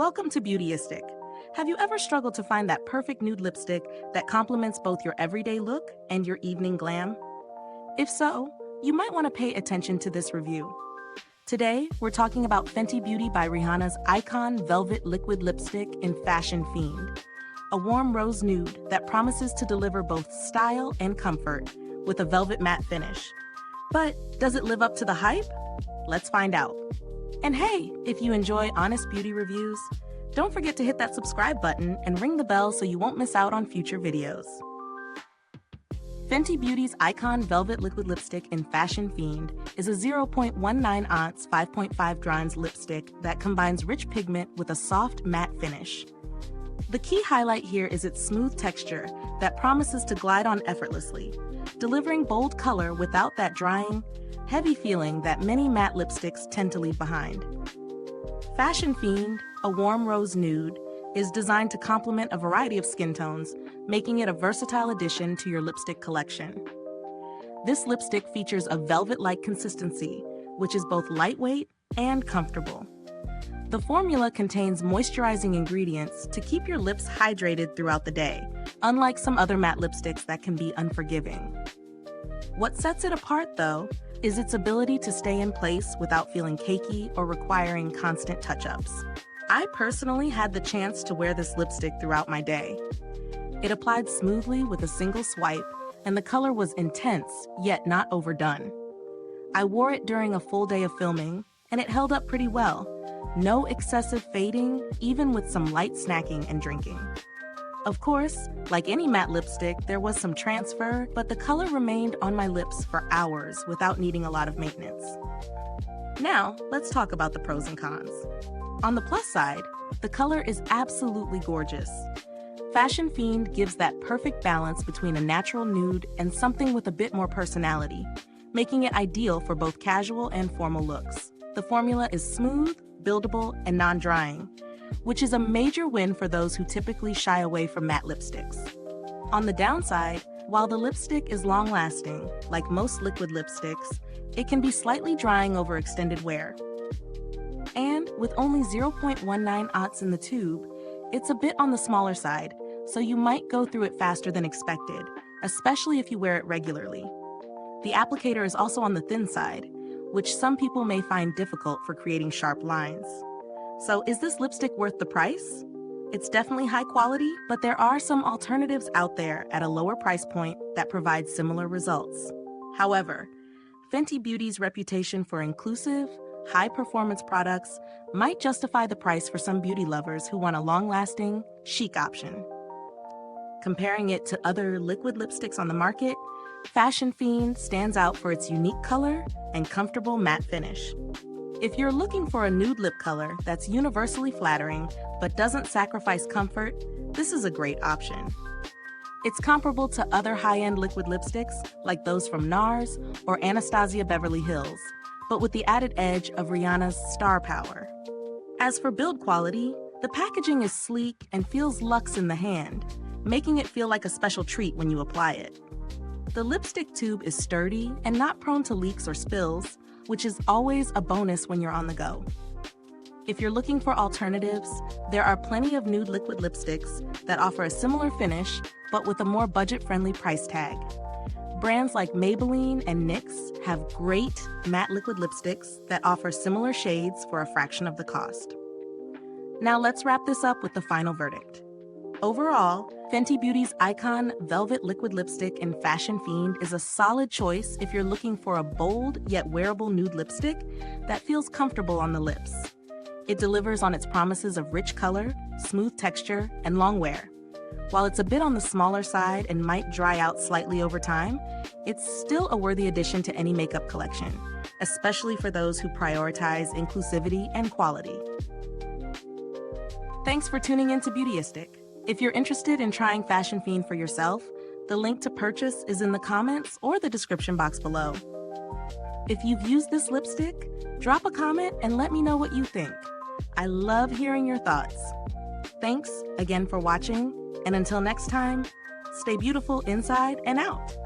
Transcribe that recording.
Welcome to Beautyistic. Have you ever struggled to find that perfect nude lipstick that complements both your everyday look and your evening glam? If so, you might want to pay attention to this review. Today, we're talking about Fenty Beauty by Rihanna's Icon Velvet Liquid Lipstick in Fashion Fiend, a warm rose nude that promises to deliver both style and comfort with a velvet matte finish. But does it live up to the hype? Let's find out. And hey, if you enjoy honest beauty reviews, don't forget to hit that subscribe button and ring the bell so you won't miss out on future videos. Fenty Beauty's Icon Velvet Liquid Lipstick in Fashion Fiend is a 0.19 ounce 5.5 drons lipstick that combines rich pigment with a soft matte finish. The key highlight here is its smooth texture that promises to glide on effortlessly, delivering bold color without that drying, heavy feeling that many matte lipsticks tend to leave behind. Fashion Fiend, a warm rose nude, is designed to complement a variety of skin tones, making it a versatile addition to your lipstick collection. This lipstick features a velvet-like consistency, which is both lightweight and comfortable. The formula contains moisturizing ingredients to keep your lips hydrated throughout the day, unlike some other matte lipsticks that can be unforgiving. What sets it apart, though, is its ability to stay in place without feeling cakey or requiring constant touch-ups. I personally had the chance to wear this lipstick throughout my day. It applied smoothly with a single swipe, and the color was intense, yet not overdone. I wore it during a full day of filming, and it held up pretty well. No excessive fading, even with some light snacking and drinking. Of course, like any matte lipstick, there was some transfer, but the color remained on my lips for hours without needing a lot of maintenance. Now, let's talk about the pros and cons. On the plus side, the color is absolutely gorgeous. Fashion Fiend gives that perfect balance between a natural nude and something with a bit more personality, making it ideal for both casual and formal looks. The formula is smooth, buildable, and non-drying, which is a major win for those who typically shy away from matte lipsticks. On the downside, while the lipstick is long-lasting, like most liquid lipsticks, it can be slightly drying over extended wear. And with only 0.19 ounce in the tube, it's a bit on the smaller side, so you might go through it faster than expected, especially if you wear it regularly. The applicator is also on the thin side, which some people may find difficult for creating sharp lines. So is this lipstick worth the price? It's definitely high quality, but there are some alternatives out there at a lower price point that provide similar results. However, Fenty Beauty's reputation for inclusive, high-performance products might justify the price for some beauty lovers who want a long-lasting, chic option. Comparing it to other liquid lipsticks on the market, Fashion Fiend stands out for its unique color and comfortable matte finish. If you're looking for a nude lip color that's universally flattering but doesn't sacrifice comfort, this is a great option. It's comparable to other high-end liquid lipsticks like those from NARS or Anastasia Beverly Hills, but with the added edge of Rihanna's star power. As for build quality, the packaging is sleek and feels luxe in the hand, making it feel like a special treat when you apply it. The lipstick tube is sturdy and not prone to leaks or spills, which is always a bonus when you're on the go. If you're looking for alternatives, there are plenty of nude liquid lipsticks that offer a similar finish, but with a more budget-friendly price tag. Brands like Maybelline and NYX have great matte liquid lipsticks that offer similar shades for a fraction of the cost. Now let's wrap this up with the final verdict. Overall, Fenty Beauty's Icon Velvet Liquid Lipstick in Fashion Fiend is a solid choice if you're looking for a bold yet wearable nude lipstick that feels comfortable on the lips. It delivers on its promises of rich color, smooth texture, and long wear. While it's a bit on the smaller side and might dry out slightly over time, it's still a worthy addition to any makeup collection, especially for those who prioritize inclusivity and quality. Thanks for tuning in to Beautyistic. If you're interested in trying Fashion Fiend for yourself, the link to purchase is in the comments or the description box below. If you've used this lipstick, drop a comment and let me know what you think. I love hearing your thoughts. Thanks again for watching, and until next time, stay beautiful inside and out.